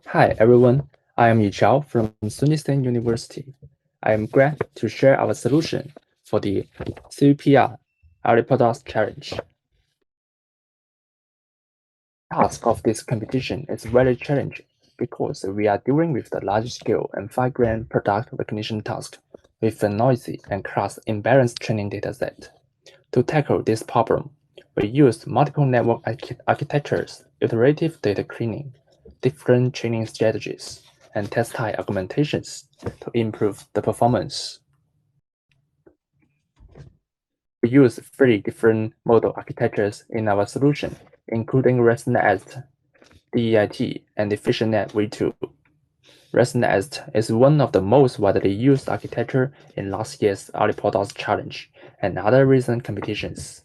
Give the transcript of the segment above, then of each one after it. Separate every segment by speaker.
Speaker 1: Hi everyone, I am Yichao from SUNY State University. I am glad to share our solution for the CVPR AliProducts challenge. The task of this competition is very challenging because we are dealing with the large-scale and fine-grained product recognition task with a noisy and class imbalanced training dataset. To tackle this problem, we used multiple network architectures, iterative data cleaning, different training strategies, and test-type augmentations to improve the performance. We use 3 different model architectures in our solution, including ResNet, DEIT, and EfficientNet v2. ResNet is one of the most widely used architecture in last year's AliProducts challenge and other recent competitions.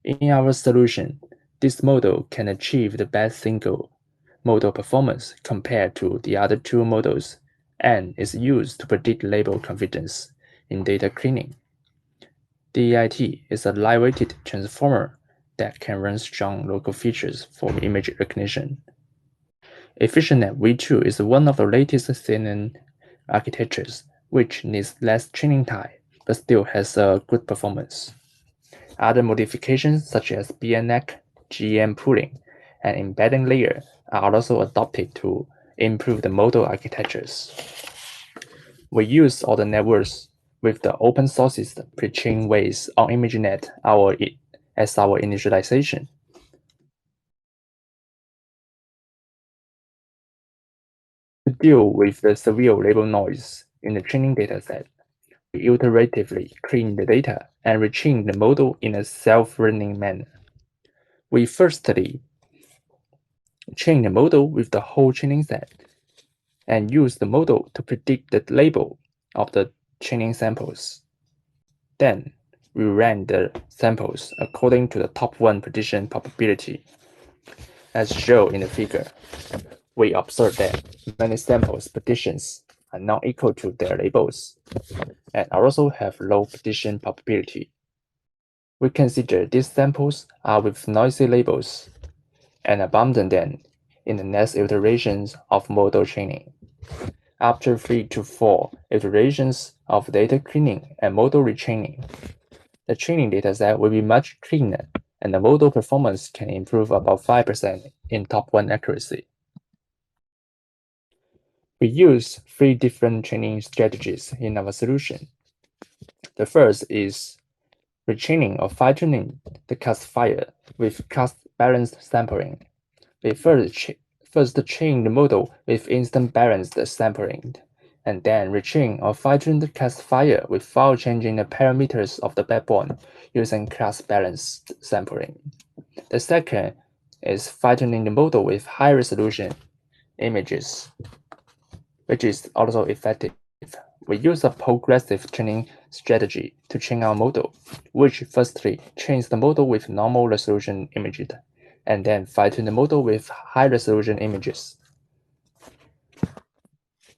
Speaker 1: In our solution, this model can achieve the best single model performance compared to the other 2 models and is used to predict label confidence in data cleaning. DEIT is a lightweighted transformer that can run strong local features for image recognition. EfficientNet v2 is one of the latest CNN architectures, which needs less training time but still has a good performance. Other modifications such as BNF, GM pooling, and embedding layer are also adopted to improve the model architectures. We use all the networks with the open sources pre-trained ways on ImageNet as our initialization. To deal with the severe label noise in the training dataset, we iteratively clean the data and retrain the model in a self-learning manner. We firstly train the model with the whole training set and use the model to predict the label of the training samples. Then we ran the samples according to the top 1 prediction probability. As shown in the figure, we observe that many samples' predictions are not equal to their labels and also have low prediction probability. We consider these samples are with noisy labels and abandon them in the next iterations of model training. After 3 to 4 iterations of data cleaning and model retraining, the training dataset will be much cleaner and the model performance can improve about 5% in top 1 accuracy. We use 3 different training strategies in our solution. The first is retraining or fine-tuning the classifier with class-balanced sampling. We first train the model with instant balanced sampling, and then retrain or fine-tune the classifier without changing the parameters of the backbone using class-balanced sampling. The second is fine-tuning the model with high-resolution images, which is also effective. We use a progressive training strategy to train our model, which firstly trains the model with normal resolution images, and then fine-tune the model with high-resolution images.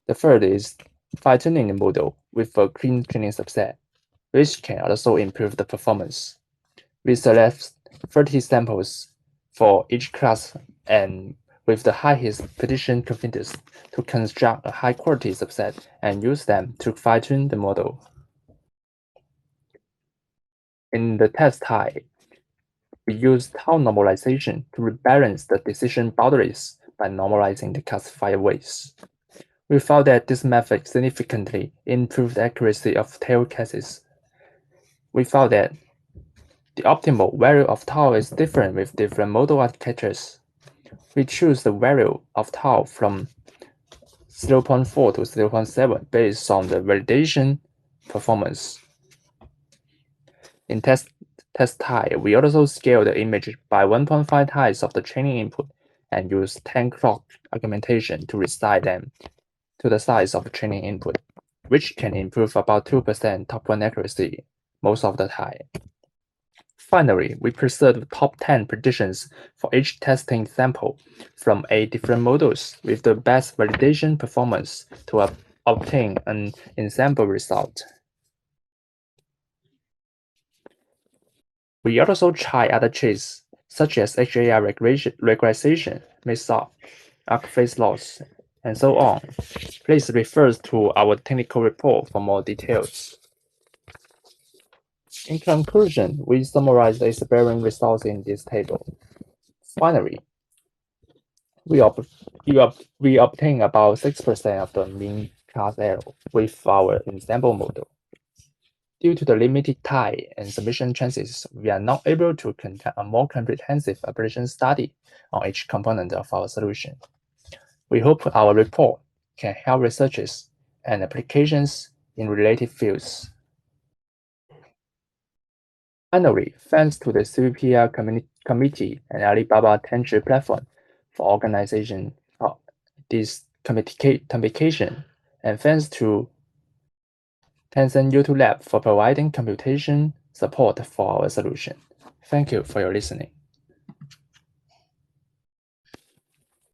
Speaker 1: The third is fine-tuning the model with a clean training subset, which can also improve the performance. We select 30 samples for each class and with the highest prediction confidence to construct a high-quality subset and use them to fine-tune the model. In the test type, we use tau normalization to rebalance the decision boundaries by normalizing the classifier weights. We found that this method significantly improved the accuracy of tail cases. We found that the optimal value of tau is different with different model architectures. We choose the value of tau from 0.4 to 0.7 based on the validation performance. In test type, we also scale the image by 1.5 times of the training input and use 10 clock augmentation to resize them to the size of the training input, which can improve about 2% top 1 accuracy most of the time. Finally, we preserve the top 10 predictions for each testing sample from 8 different models with the best validation performance to obtain an ensemble result. We also try other tricks such as HAR regression, mix-up, arc phase loss, and so on. Please refer to our technical report for more details. In conclusion, we summarize the experience results in this table. Finally, we obtain about 6% of the mean class error with our ensemble model. Due to the limited time and submission chances, we are not able to conduct a more comprehensive application study on each component of our solution. We hope our report can help researchers and applications in related fields. Finally, thanks to the CVPR committee and Alibaba Tenchi platform for organization of this communication, and thanks to Tencent YouTube Lab for providing computation support for our solution. Thank you for your listening.